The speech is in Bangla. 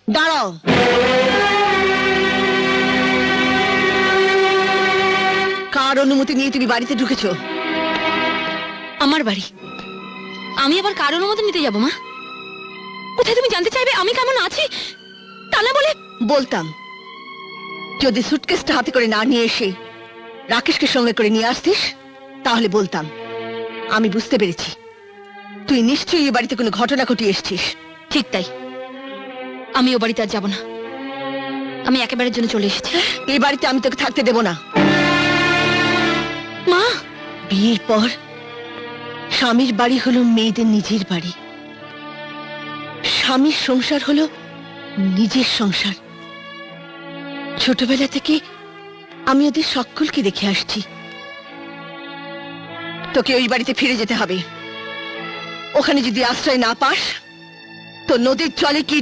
দাঁড়াও। কার অনুমতি নিয়ে তুমি বাড়িতে ঢুকেছো? আমার বাড়ি, আমি আবার কার অনুমতি নিতে যাবো মা? কোথায় তুমি জানতে চাইবে আমি কেমন আছি? তা না বলে বলতাম, যদি সুটকেসটা হাতে করে না নিয়ে এসে রাকেশকে সঙ্গে করে নিয়ে আসতিস তাহলে বলতাম। আমি বুঝতে পেরেছি তুই নিশ্চয়ই এই বাড়িতে কোনো ঘটনা ঘটিয়ে এসছিস। ঠিক তাই, আমি ও বাড়িতে আর যাবো না। আমি একেবারের জন্য চলে এসেছি। এই বাড়িতে আমি তোকে থাকতে দেব না। মা, বিয়ের পর স্বামীর বাড়ি হলো মেয়েদের নিজের বাড়ি, স্বামীর সংসার হলো নিজের সংসার। ছোটবেলা থেকে আমি ওদের সকলকে দেখে আসছি। তোকে ওই বাড়িতে ফিরে যেতে হবে। ওখানে যদি আশ্রয় না পাস তো নদীর জলে কি